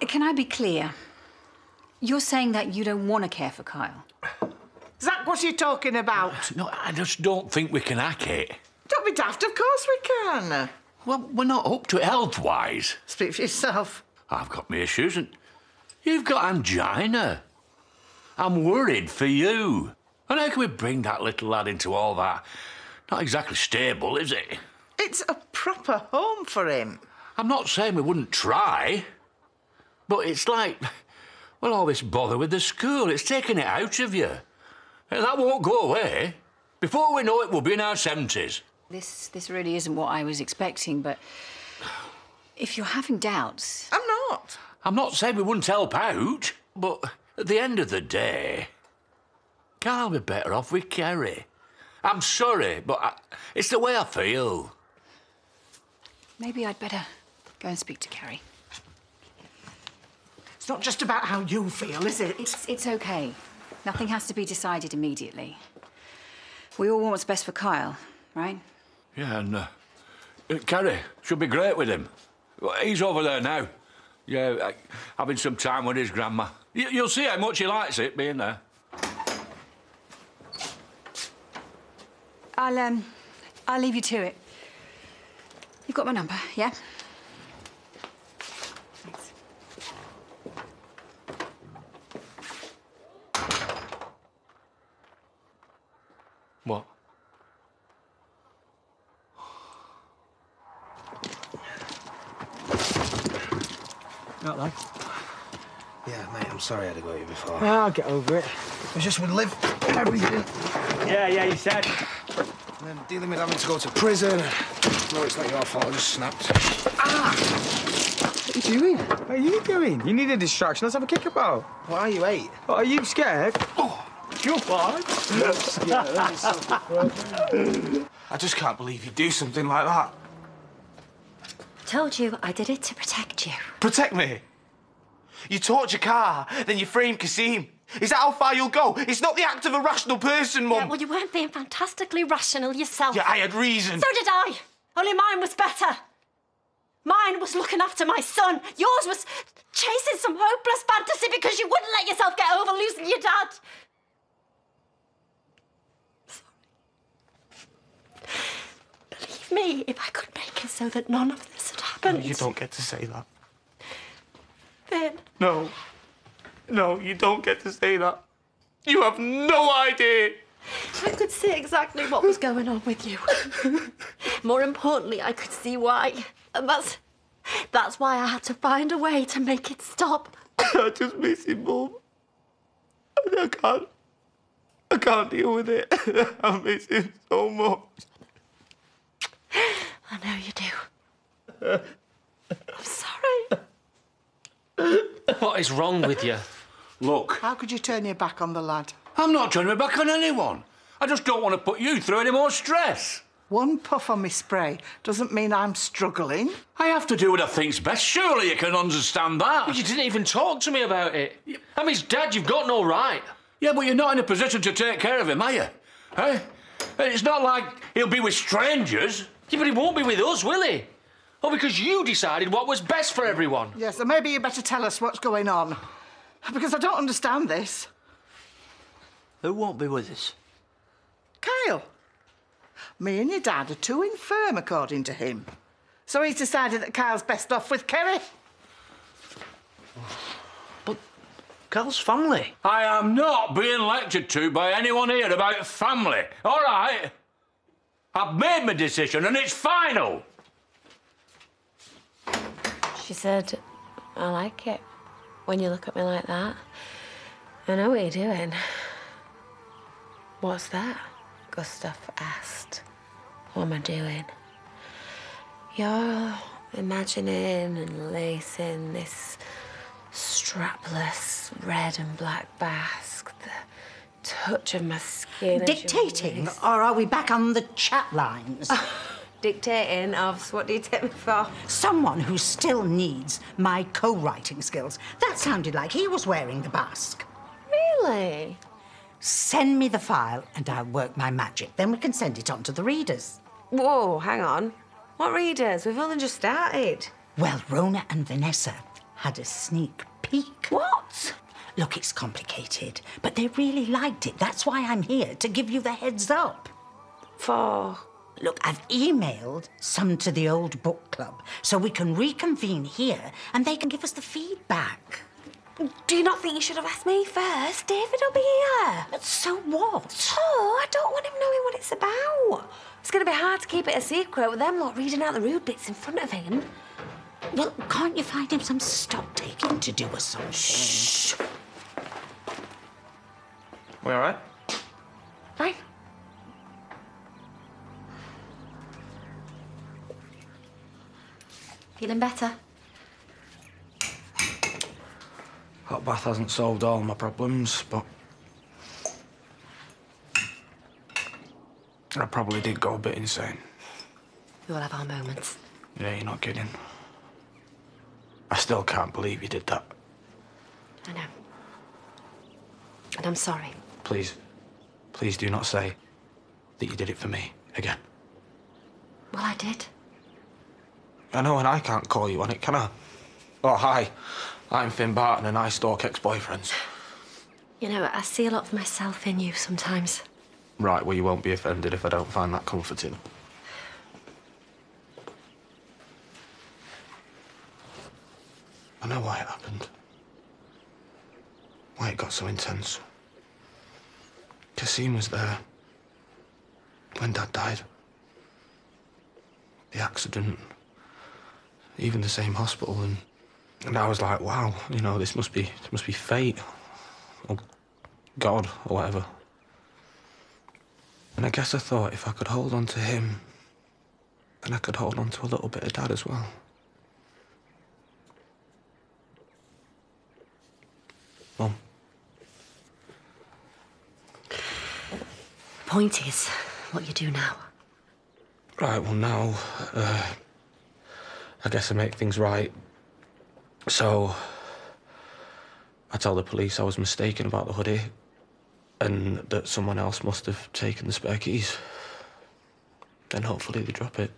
Can I be clear? You're saying that you don't want to care for Kyle? Zach, what are you talking about? No, I just don't think we can hack it. Don't be daft, of course we can. Well, we're not up to it health-wise. Speak for yourself. I've got my issues and you've got angina. I'm worried for you. And how can we bring that little lad into all that? Not exactly stable, is it? It's a proper home for him. I'm not saying we wouldn't try, but it's like, well, all this bother with the school, it's taking it out of you. And that won't go away. Before we know it, we'll be in our 70s. This really isn't what I was expecting, but if you're having doubts... I'm not. I'm not saying we wouldn't help out, but at the end of the day, Carl will be better off with Kerry. I'm sorry, but it's the way I feel. Maybe I'd better go and speak to Kerry. It's not just about how you feel, is it? It's okay. Nothing has to be decided immediately. We all want what's best for Kyle, right? Yeah, and Kerry should be great with him. He's over there now. Yeah, having some time with his grandma. You'll see how much he likes it, being there. I'll leave you to it. You've got my number, yeah? Thanks. What? Not like. Yeah, mate, I'm sorry I had to go at you before. I'll get over it. It's just with Liv, everything. Yeah, you said. And then dealing with having to go to prison. No, it's not your fault, I just snapped. Ah! What are you doing? What are you doing? You need a distraction. Let's have a kickabout. Why are you 8? What, are you scared? Oh! You're fine. I just can't believe you do something like that. Told you I did it to protect you. Protect me? You torture Car, then you frame Kasim. Is that how far you'll go? It's not the act of a rational person, Mum. Yeah, well, you weren't being fantastically rational yourself. Yeah, I had reason. So did I. Only mine was better. Mine was looking after my son. Yours was chasing some hopeless fantasy because you wouldn't let yourself get over losing your dad. Believe me, if I could make it so that none of this had happened... No, you don't get to say that. Then... No. No, you don't get to say that. You have no idea. I could see exactly what was going on with you. More importantly, I could see why. And that's why I had to find a way to make it stop. I just miss him, Mum. And I can't deal with it. I miss him so much. I know you do. I'm sorry. What is wrong with you? Look, How could you turn your back on the lad? I'm not turning my back on anyone. I just don't want to put you through any more stress. One puff on my spray doesn't mean I'm struggling. I have to do what I think's best. Surely you can understand that. You didn't even talk to me about it. I'm his dad, you've got no right. Yeah, but you're not in a position to take care of him, are you? Eh? It's not like he'll be with strangers. Yeah, but he won't be with us, will he? Oh, because you decided what was best for everyone. Yes, so maybe you better tell us what's going on. Because I don't understand this. Who won't be with us? Kyle. Me and your dad are too infirm, according to him. So he's decided that Kyle's best off with Kerry. But Carl's family. I am not being lectured to by anyone here about family, all right? I've made my decision and it's final. She said, I like it when you look at me like that. I know what you're doing. What's that? Gustav asked. What am I doing? You're imagining and lacing this strapless red and black basque, the touch of my skin. Dictating, or are we back on the chat lines? Dictating, Ovs, what do you take me for? Someone who still needs my co-writing skills. That sounded like he was wearing the basque. Really? Send me the file and I'll work my magic. Then we can send it on to the readers. Whoa, hang on. What readers? We've only just started. Well, Rona and Vanessa had a sneak peek. What? Look, it's complicated, but they really liked it. That's why I'm here, to give you the heads up. For... Look, I've emailed some to the old book club, so we can reconvene here and they can give us the feedback. Do you not think you should have asked me first? David will be here. But so what? Oh, I don't want him knowing what it's about. It's going to be hard to keep it a secret with them lot reading out the rude bits in front of him. Well, can't you find him some stock-taking to do or something? Shh. We all right? Fine. Feeling better? Hot bath hasn't solved all my problems, but I probably did go a bit insane. We will have our moments. Yeah, you're not kidding. I still can't believe you did that. I know. And I'm sorry. Please, please do not say that you did it for me again. Well, I did. I know, and I can't call you on it, can I? Oh, hi. I'm Finn Barton and I stalk ex-boyfriends. You know, I see a lot of myself in you sometimes. Right, well, you won't be offended if I don't find that comforting. I know why it happened. Why it got so intense. Cassim was there when Dad died. The accident, even the same hospital, and I was like, wow, you know, this must be fate, or God, or whatever. And I guess I thought if I could hold on to him, then I could hold on to a little bit of Dad as well. Mum. Point is, what you do now. Right, well now, I guess I make things right. So, I tell the police I was mistaken about the hoodie and that someone else must have taken the spare keys. Then hopefully they drop it.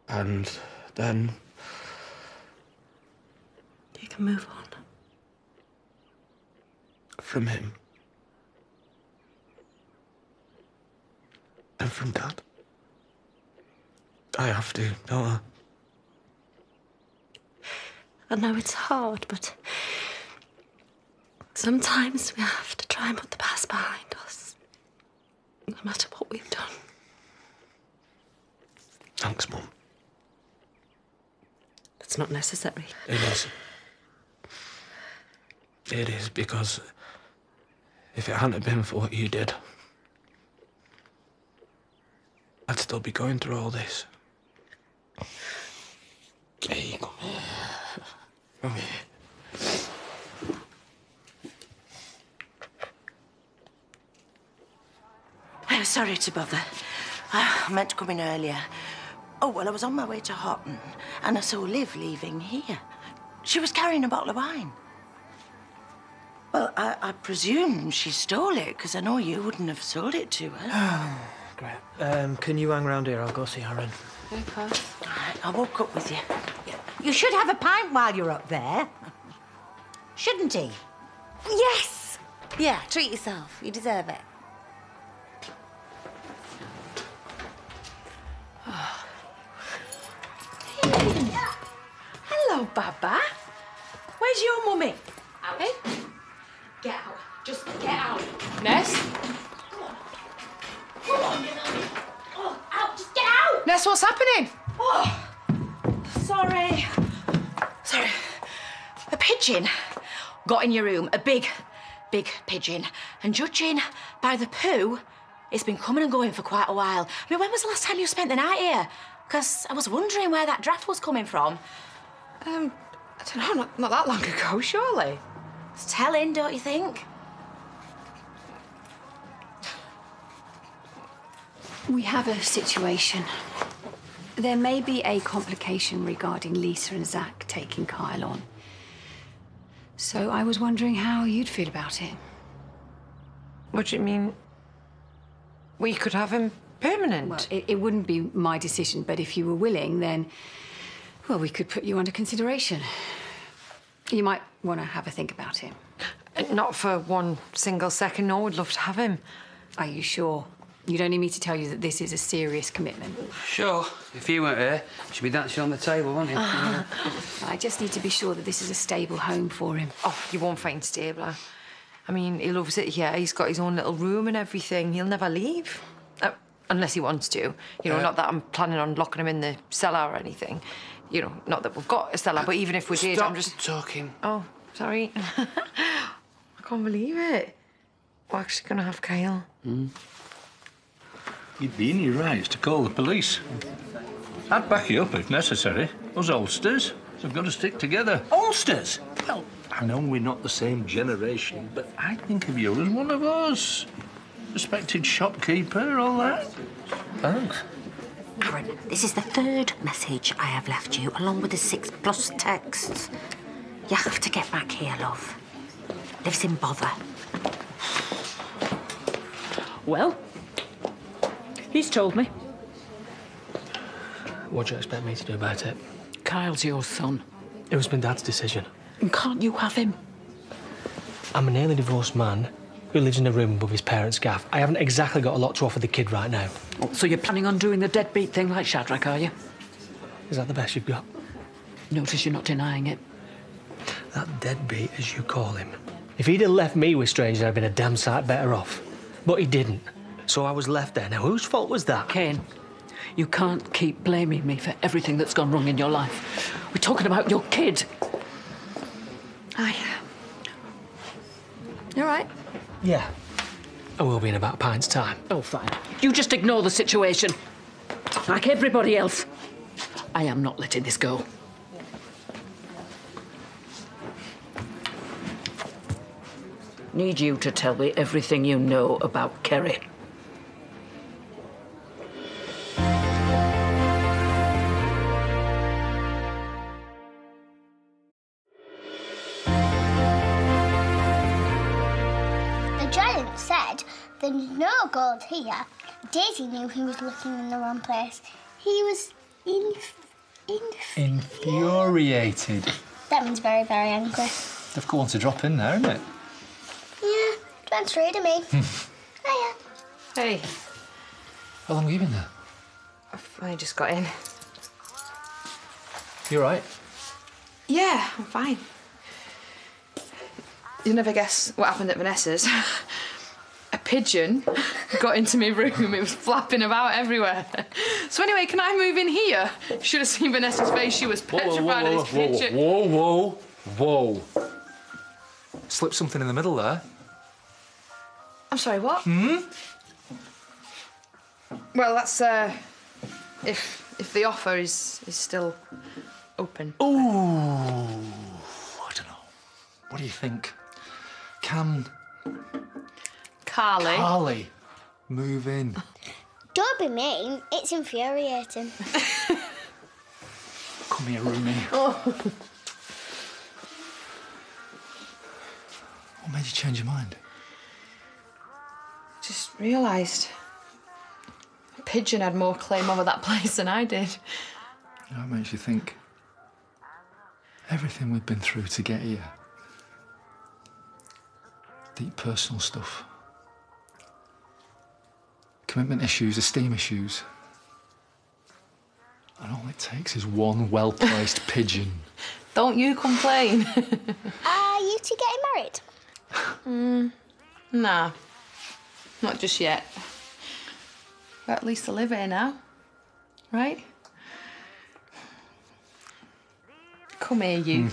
And then... You can move on. From him. And from Dad. I have to, don't I? I know it's hard, but sometimes we have to try and put the past behind us, no matter what we've done. Thanks, Mum. It's not necessary. It is. It is, because if it hadn't been for what you did, I'd still be going through all this. Hey, come here. Come here. Sorry to bother. I meant to come in earlier. Oh, well, I was on my way to Houghton and I saw Liv leaving here. She was carrying a bottle of wine. Well, I presume she stole it, because I know you wouldn't have sold it to her. Great. Can you hang around here? I'll go see Aaron. Of course. All right, I'll walk up with you. You should have a pint while you're up there. Shouldn't he? Yes! Yeah, treat yourself. You deserve it. Hello, Baba. Where's your mummy? Out. Hey? Get out. Just get out. Ness? Come on, you know. Oh, out. Just get out. Ness, what's happening? Oh, sorry. Sorry. A pigeon got in your room. A big pigeon. And judging by the poo, it's been coming and going for quite a while. I mean, when was the last time you spent the night here? Because I was wondering where that draft was coming from. I don't know, not that long ago, surely. It's telling, don't you think? We have a situation. There may be a complication regarding Lisa and Zach taking Kyle on. So I was wondering how you'd feel about it. What do you mean? We could have him permanent. Well, it wouldn't be my decision, but if you were willing, then, well, we could put you under consideration. You might want to have a think about it. Not for one single second. No, we'd love to have him. Are you sure? You don't need me to tell you that this is a serious commitment. Sure. If you weren't here, she'd be dancing on the table, wouldn't you? I just need to be sure that this is a stable home for him. Oh, you won't find Stabler. I mean, he loves it here. He's got his own little room and everything. He'll never leave. Unless he wants to. You know, not that I'm planning on locking him in the cellar or anything. You know, not that we've got a cellar, but even if we did, I'm just... talking. Oh, sorry. I can't believe it. We're actually going to have Kyle. You'd be in your rights to call the police. I'd back you up if necessary. Us Ulsters have got to stick together. Ulsters? Well, I know we're not the same generation, but I think of you as one of us. Respected shopkeeper, all that. Thanks. Aaron, this is the 3rd message I have left you, along with the 6+ texts. You have to get back here, love. Lives in bother. Well, he's told me. What do you expect me to do about it? Kyle's your son. It was my dad's decision. And can't you have him? I'm a nearly divorced man who lives in a room above his parents' gaff. I haven't exactly got a lot to offer the kid right now. Oh, so you're planning on doing the deadbeat thing like Shadrach, are you? Is that the best you've got? Notice you're not denying it. That deadbeat, as you call him. If he'd have left me with strangers, I'd have been a damn sight better off. But he didn't. So I was left there. Now, whose fault was that? Kane, you can't keep blaming me for everything that's gone wrong in your life. We're talking about your kid. Aye. You all right? Yeah. I will be in about a pint's time. Oh, fine. You just ignore the situation. Like everybody else. I am not letting this go. Need you to tell me everything you know about Kerry. The giant said there's no gold here. Daisy knew he was looking in the wrong place. He was infuriated. That means very, very angry. Difficult one to drop in there, isn't it? Yeah, don't read me. Hiya. Hey. How long have you been there? I just got in. You all right? Yeah, I'm fine. You'll never guess what happened at Vanessa's. A pigeon got into my room. It was flapping about everywhere. So anyway, can I move in here? You should have seen Vanessa's face. She was petrified of this pigeon. Whoa. Slipped something in the middle there. I'm sorry, what? Well, that's if the offer is still open. Ooh, I don't know. What do you think? Can Carly move in? Don't be mean. It's infuriating. Come here, Rooney. Oh. What made you change your mind? Just realised a pigeon had more claim over that place than I did. You know, it makes you think everything we've been through to get here. Deep personal stuff. Commitment issues, esteem issues. And all it takes is one well-placed pigeon. Don't you complain. Are you two getting married? Nah, not just yet. But at least I live here now, right? Come here, you.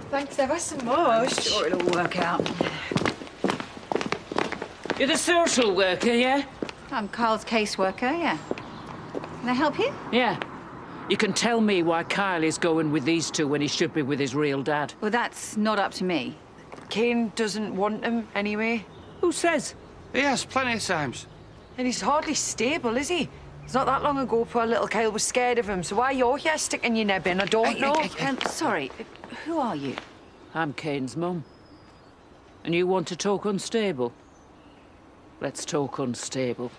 Thanks ever so much. Sure, it'll work out. You're the social worker, yeah? I'm Carl's caseworker, yeah. Can I help you? Yeah. You can tell me why Kyle is going with these two when he should be with his real dad. Well, that's not up to me. Kane doesn't want him anyway. Who says? Yes, plenty of times. And he's hardly stable, is he? It's not that long ago poor little Kyle was scared of him, so why you're here sticking your neb in, I don't know. Sorry, who are you? I'm Kane's mum. And you want to talk unstable? Let's talk unstable.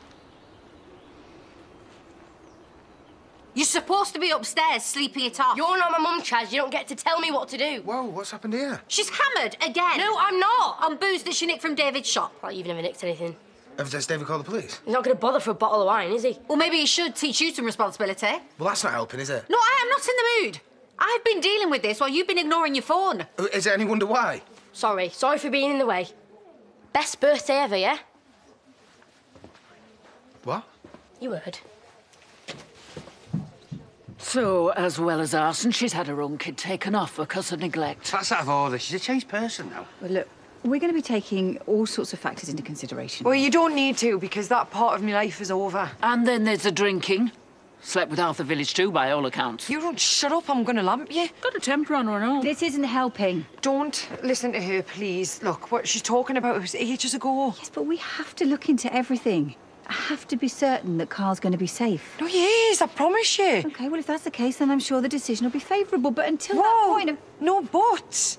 You're supposed to be upstairs sleeping it off. You're not my mum, Chaz. You don't get to tell me what to do. Whoa, what's happened here? She's hammered again. No, I'm not. On booze that she nicked from David's shop. Well, you've never nicked anything. Has David called the police? He's not going to bother for a bottle of wine, is he? Well, maybe he should teach you some responsibility. Well, that's not helping, is it? No, I am not in the mood. I've been dealing with this while you've been ignoring your phone. Is it any wonder why? Sorry for being in the way. Best birthday ever, yeah? What? You heard. So, as well as arson, she's had her own kid taken off because of neglect. That's out of order. She's a changed person now. Well, look, we're going to be taking all sorts of factors into consideration. Well, you don't need to, because that part of my life is over. And then there's the drinking. Slept with half the village too, by all accounts. You don't shut up, I'm gonna lamp you. Got a temper on her and all. This isn't helping. Don't listen to her, please. Look, what she's talking about was ages ago. Yes, but we have to look into everything. I have to be certain that Carl's going to be safe. No, he is, I promise you. OK, well, if that's the case, then I'm sure the decision will be favourable. But until that point... No buts.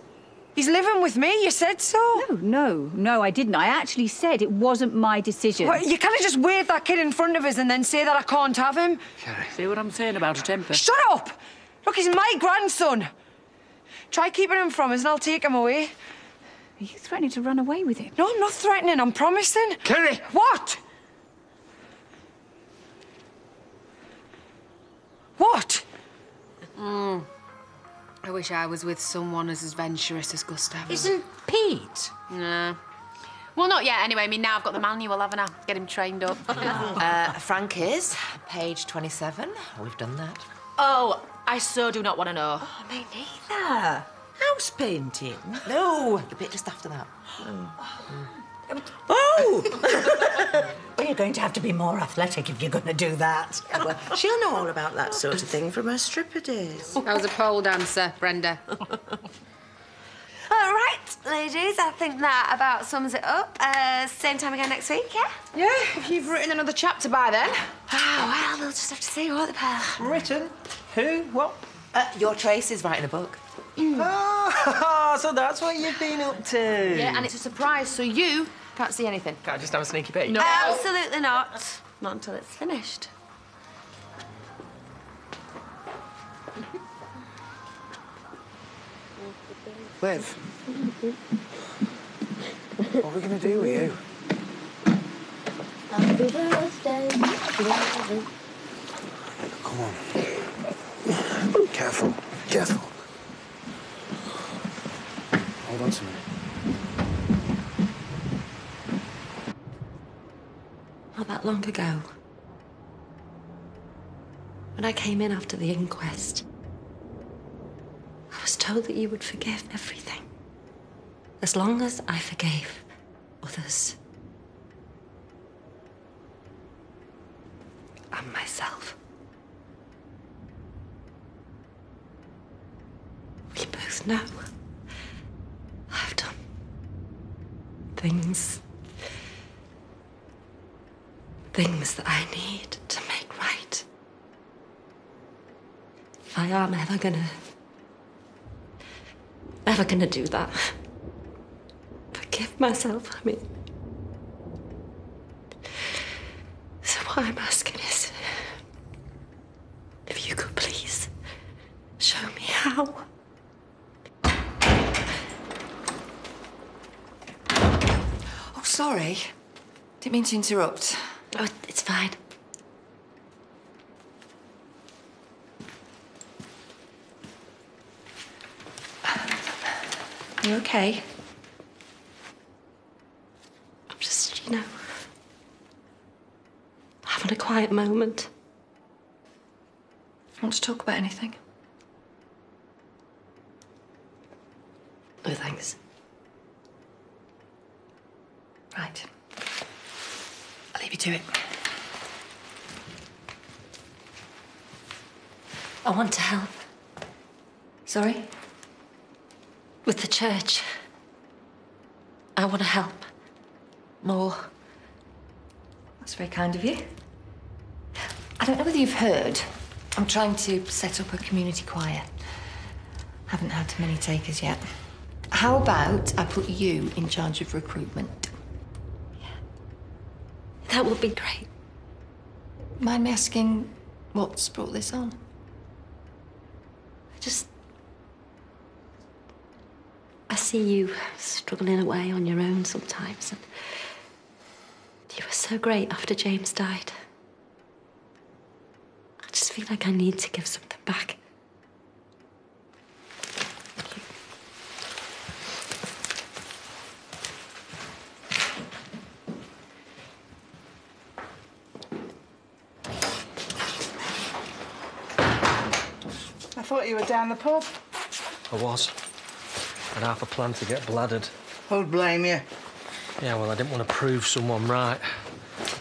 He's living with me, you said so. No, I didn't. I actually said it wasn't my decision. Well, you can't just wave that kid in front of us and then say that I can't have him. See what I'm saying about a temper? Shut up! Look, he's my grandson. Try keeping him from us and I'll take him away. Are you threatening to run away with him? No, I'm not threatening, I'm promising. Kerry! What? What? I wish I was with someone as adventurous as Gustav. Isn't Pete? No. Well, not yet, anyway. I mean, now I've got the manual, haven't I? Get him trained up. Frank is, page 27. We've done that. Oh, I so do not want to know. Oh, me neither. House painting? No, the bit just after that. Oh! Well, you're going to have to be more athletic if you're going to do that. Well, she'll know all about that sort of thing from her stripper days. I was a pole dancer, Brenda. All right, ladies, I think that about sums it up. Same time again next week, yeah? Yeah, if you've written another chapter by then. Oh, well, we'll just have to see what the hell. Written? Who? What? Your Trace is writing a book. Ah, so that's what you've been up to. Yeah, and it's a surprise, so you can't see anything. Can't just have a sneaky peek. No. Absolutely not. Not until it's finished. Liv, what are we going to do with you? Happy birthday. Come on. Careful, careful. Hold on to me. Not that long ago, when I came in after the inquest, I was told that you would forgive everything, as long as I forgave others and myself. We both know I've done things that I need to make right. If I am ever gonna do that, forgive myself, I mean. So what I'm asking is, if you could please show me how. Oh, sorry. Didn't mean to interrupt. Oh, it's fine. You okay? I'm just, having a quiet moment. Want to talk about anything? No, thanks. Right. I'll leave you to it. I want to help. Sorry? With the church. I want to help. More. That's very kind of you. I don't know whether you've heard. I'm trying to set up a community choir. Haven't had many takers yet. How about I put you in charge of recruitment? That would be great. Mind me asking What's brought this on? I see you struggling away on your own sometimes, and you were so great after James died. I just feel like I need to give something back. I thought you were down the pub. I was. And half a plan to get bladdered. Who'd blame you? Yeah, well, I didn't want to prove someone right.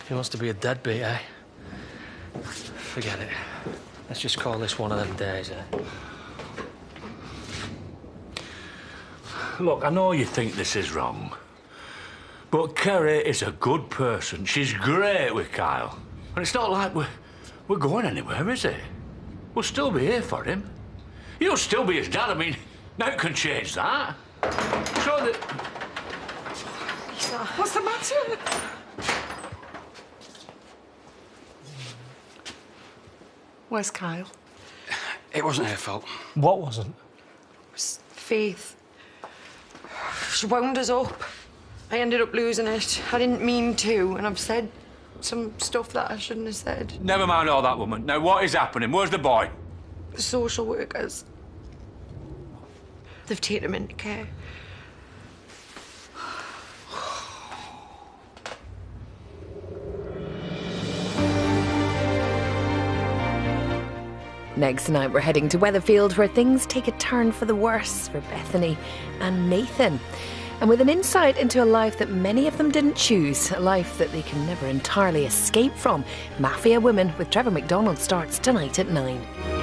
He wants to be a deadbeat, eh? Forget it. Let's just call this one of them days, eh? Look, I know you think this is wrong, but Kerry is a good person. She's great with Kyle. And it's not like we're going anywhere, is it? We'll still be here for him. You'll still be his dad. I mean, now can change that. So that... What's the matter? Where's Kyle? It wasn't her fault. What wasn't? It was Faith. She wound us up. I ended up losing it. I didn't mean to, and I've said some stuff that I shouldn't have said. Never mind all that, woman. Now, what is happening? Where's the boy? The social workers. They've taken him into care. Next night, we're heading to Weatherfield, where things take a turn for the worse for Bethany and Nathan. And with an insight into a life that many of them didn't choose, a life that they can never entirely escape from, Mafia Women with Trevor McDonald starts tonight at 9.